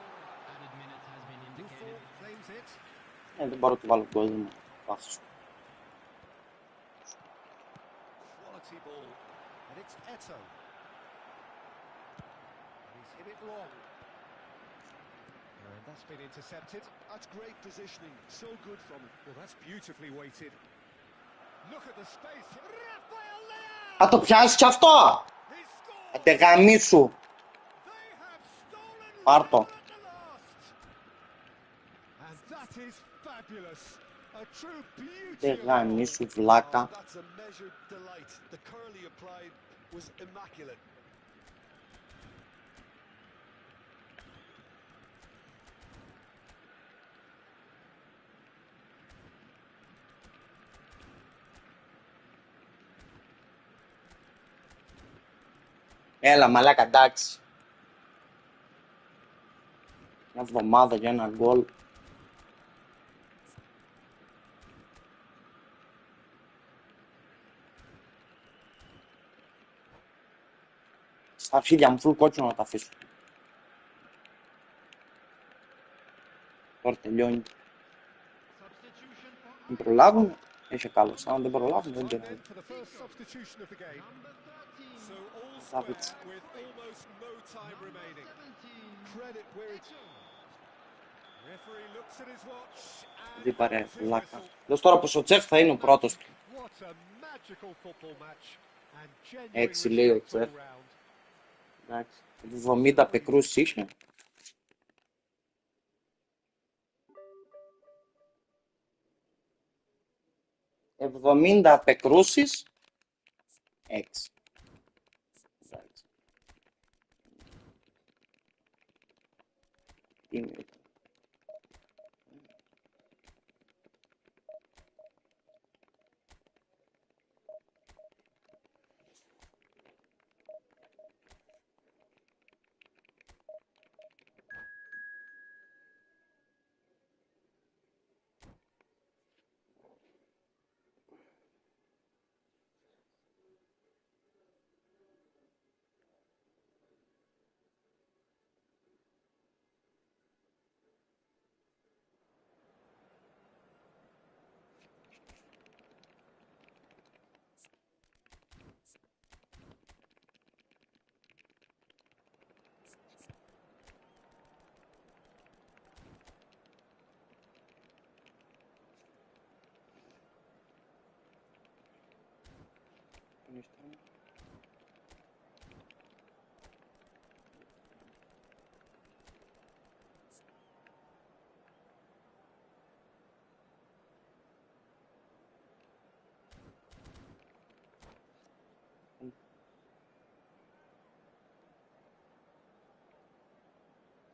Speaker 5: Added minute has been
Speaker 1: Buffon
Speaker 5: indicated.
Speaker 1: claims it.
Speaker 2: Δεν μπορώ να του βάλω κόσμο. Πάσω.
Speaker 1: Quality ball. And it's Eto. And he's hit it long. And that's been intercepted.
Speaker 4: That's great positioning. So good from him.
Speaker 1: Well, that's beautifully weighted. Look at the space. Rafael Leao!
Speaker 2: Θα το πιάσεις κι αυτό!
Speaker 1: He scored!
Speaker 2: Ατεγαμίσου!
Speaker 1: They have stolen
Speaker 2: Πάρ' το.
Speaker 1: Leao at the last. And that is fabulous. A true beauty of a goal.
Speaker 2: Ατεγαμίσου, βλάκα.
Speaker 3: Oh, that's a measured delight. The curl he applied was immaculate.
Speaker 2: Έλα μαλάκα, εντάξει. Μια εβδομάδα για ένα γκολ. Στα αρχίδια μου φουλ κόκκινο να τα αφήσω. Τώρα τελειώνει. Δεν προλάβουν, έχει καλώς. Αν δεν προλάβουν, δεν
Speaker 1: Time
Speaker 2: πειράζει.
Speaker 1: then for the first substitution of the game. So all
Speaker 2: David.
Speaker 1: square with almost no time remaining.
Speaker 4: Credit where it's...
Speaker 1: Referee looks at his watch and
Speaker 2: Δεν παρέα,
Speaker 1: blows his
Speaker 2: βλάκα.
Speaker 1: whistle.
Speaker 2: Δες τώρα πως ο Τσεφ θα είναι ο πρώτος.
Speaker 1: What a magical football match and genuine
Speaker 2: Έτσι λέει ο
Speaker 1: respect all
Speaker 2: Τσεφ.
Speaker 1: round.
Speaker 2: Εντάξει. 70 πεκρούς είχε. «70 πεκρούσεις, 6. Εντάξει. Τίμιο ήταν.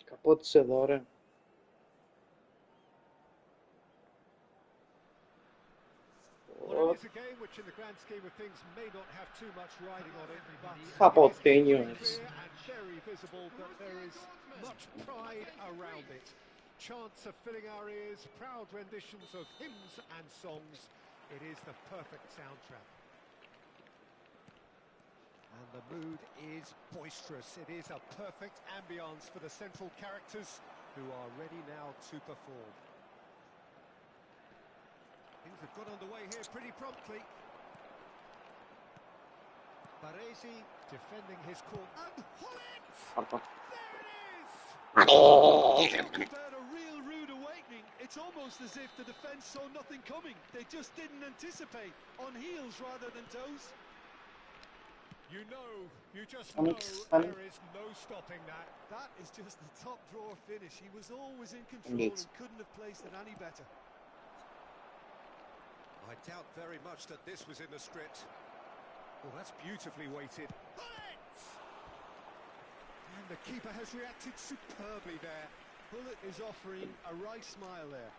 Speaker 2: Καπότησε εδώ, ρε.
Speaker 1: Well, it is a game which, in the grand scheme of things, may not have too much riding on it, but
Speaker 2: Καποτένιος.
Speaker 1: it is clear and very visible that there is much pride around it. Chants are filling our ears, proud renditions of hymns and songs. It is the perfect soundtrack. And the mood is boisterous. It is a perfect ambience for the central characters who are ready now to perform. Things have got underway here pretty promptly. Baresi defending his court. And Hullet!
Speaker 2: Πάρ' το.
Speaker 1: There it is!
Speaker 4: About a real rude awakening. It's almost as if the defence saw nothing coming. They just didn't anticipate. On heels rather than toes.
Speaker 1: You know, you just
Speaker 2: I'm
Speaker 1: know
Speaker 2: excited.
Speaker 1: there is no stopping that.
Speaker 4: That is just the top drawer finish. He was always in control
Speaker 2: Indeed.
Speaker 4: and couldn't have placed it any better.
Speaker 1: I doubt very much that this was in the script. Well, that's beautifully weighted. Hullet! And the keeper has reacted superbly there.
Speaker 4: Bullet is offering a right smile there.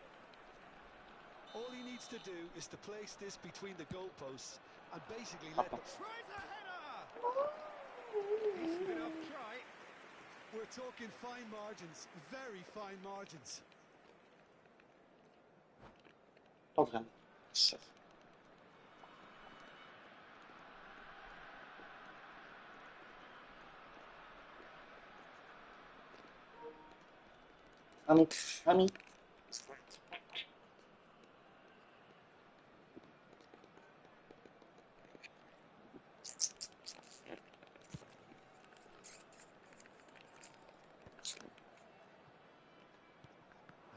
Speaker 4: All he needs to do is to place this between the goalposts and basically let the...
Speaker 1: Tries a header! Decent enough try.
Speaker 4: We're talking fine margins, very fine margins.
Speaker 2: Dobrze. Szami.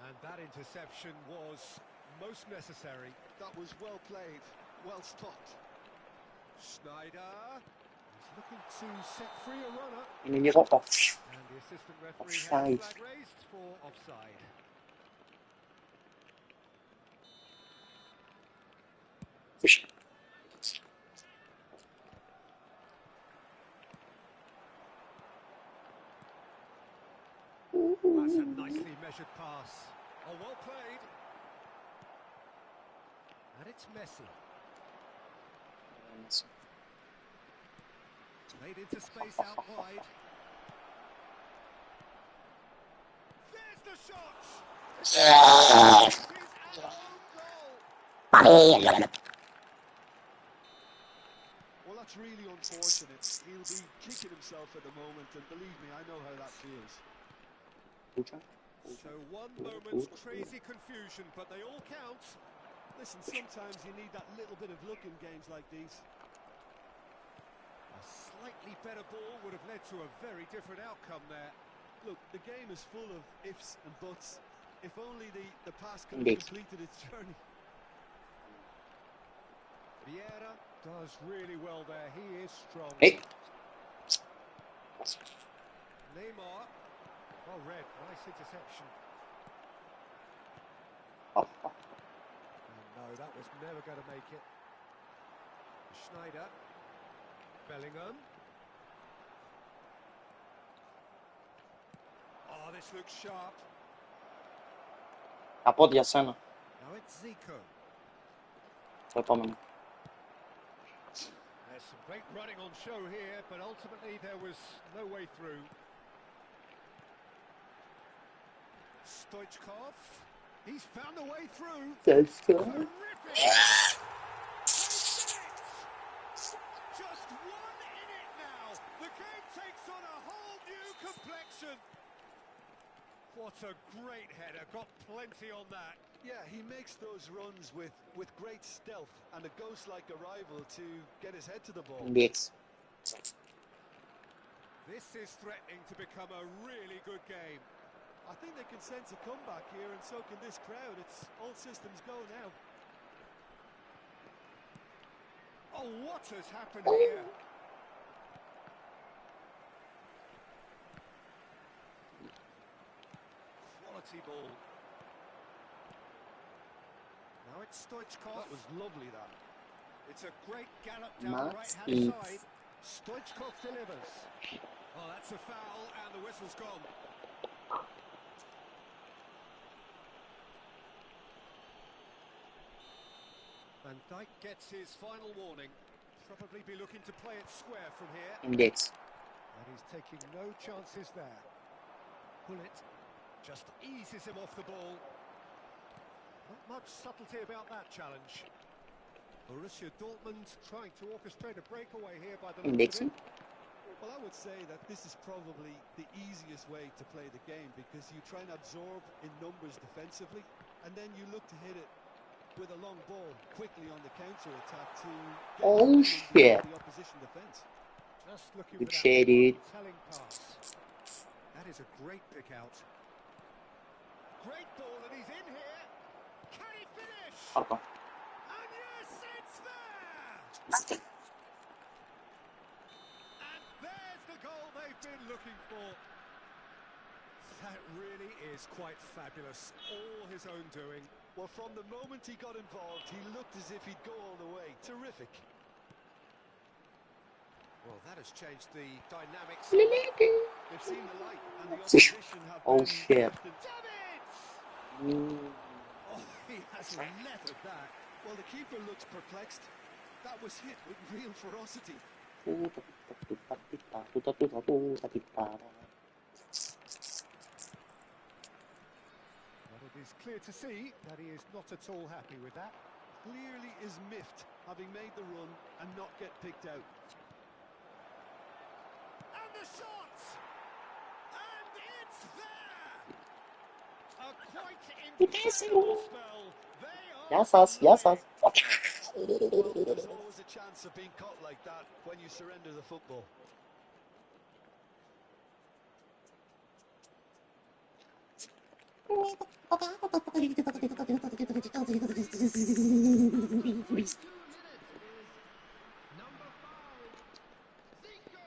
Speaker 1: And that interception was most necessary.
Speaker 3: That was well played, well stopped.
Speaker 1: Schneider is looking to set free a runner.
Speaker 2: Nie nie chłopa.
Speaker 1: And the assistant referee has
Speaker 2: Offside.
Speaker 1: flag raised for offside. That's a nicely measured pass. Oh, well played. And it's Messi. Played into space out wide. There's the shot! It is an own goal!
Speaker 3: Well, that's really unfortunate. He'll be kicking himself at the moment, and believe me, I know how that feels.
Speaker 1: So one moment's crazy confusion, but they all count.
Speaker 4: Listen, sometimes you need that little bit of luck in games like these.
Speaker 1: A slightly better ball would have led to a very different outcome there.
Speaker 4: Look, the game is full of ifs and buts. If only the pass could have
Speaker 2: Indeed.
Speaker 4: completed its journey.
Speaker 1: Vieira does really well there. He is strong.
Speaker 2: Hey.
Speaker 1: Neymar. Well read. Nice interception.
Speaker 2: Oh,
Speaker 1: And no, that was never going to make it. Schneider. Bellingham. Oh, this looks sharp.
Speaker 2: από για σένα.
Speaker 1: Now it's Zico.
Speaker 2: Το επόμενο.
Speaker 1: There's some great running on show here, but ultimately there was no way through. Stoichkov. He's found a way through. Terrific! Just one in it now. The game takes on a whole new complexion. What a great header. Got plenty on that.
Speaker 3: Yeah, he makes those runs with great stealth and a ghost-like arrival to get his head to the ball.
Speaker 2: Indeed.
Speaker 1: This is threatening to become a really good game.
Speaker 4: I think they can sense a comeback here, and so can this crowd. It's all systems go now.
Speaker 1: Oh, what has happened here? Quality ball. Now it's Stoichkov.
Speaker 3: That was lovely, that.
Speaker 1: It's a great gallop down the
Speaker 2: Max
Speaker 1: right-hand
Speaker 2: is-
Speaker 1: side. Stoichkov delivers. Oh, that's a foul, and the whistle's gone. Van Dijk gets his final warning. Probably be looking to play it square from here.
Speaker 2: Indeed.
Speaker 1: And he's taking no chances there. Gullit just eases him off the ball. Not much subtlety about that challenge. Borussia Dortmund trying to orchestrate a breakaway here by the looks
Speaker 2: Indeed.
Speaker 1: of it.
Speaker 4: Well, I would say that this is probably the easiest way to play the game, because you try and absorb in numbers defensively, and then you look to hit it with a long ball quickly on the counter-attack to get
Speaker 2: Oh,
Speaker 4: the
Speaker 2: shit.
Speaker 4: opposition defence.
Speaker 1: Just looking
Speaker 2: Good
Speaker 1: for that
Speaker 2: shade, dude.
Speaker 1: telling pass. That is a great pick out. Great ball, and he's in here. Can he finish?
Speaker 2: Arka.
Speaker 1: And yes, it's there! And there's the goal they've been looking for. That really is quite fabulous. All his own doing.
Speaker 3: Well, from the moment he got involved, he looked as if he'd go all the way. Terrific.
Speaker 1: Well, that has changed the dynamics.
Speaker 3: They've seen the light, and the opposition have
Speaker 2: Oh,
Speaker 3: been
Speaker 2: shit.
Speaker 3: left in-
Speaker 1: Davids! Oh, he has leathered that.
Speaker 3: Well, the keeper looks perplexed. That was hit with real ferocity.
Speaker 1: But it is clear to see that he is not at all happy with that.
Speaker 4: Clearly is miffed, having made the run and not get picked out.
Speaker 1: And the shot! And it's there! A quite incredible spell. They are
Speaker 2: Yes, us, yes, us.
Speaker 3: Well, there's always a chance of being caught like that when you surrender the football.
Speaker 5: Number 2 minutes is number 5, Zico.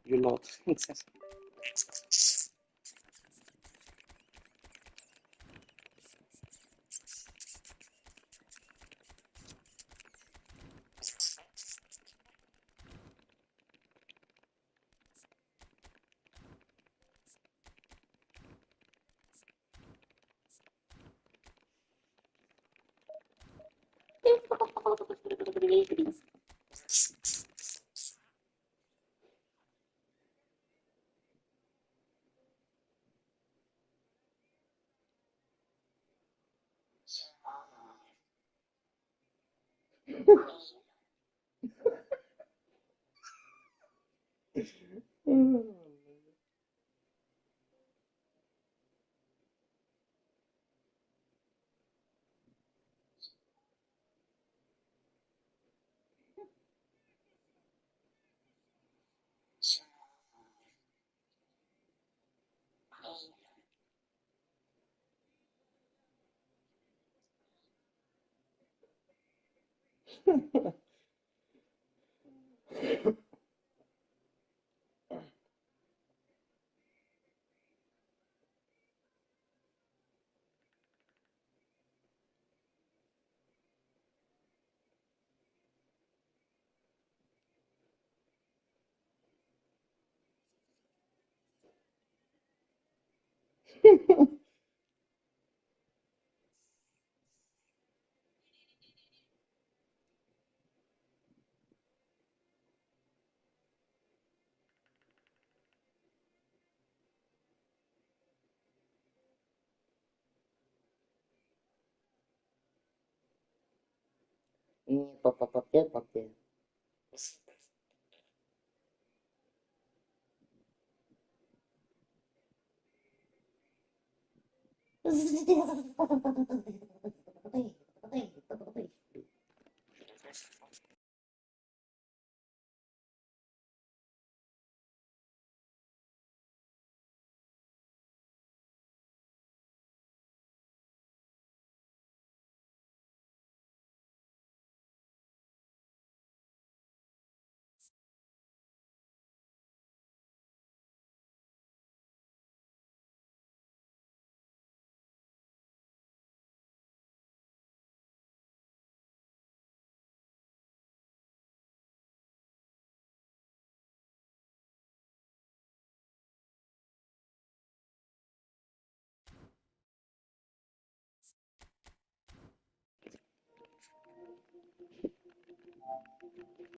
Speaker 2: You lot. Papel.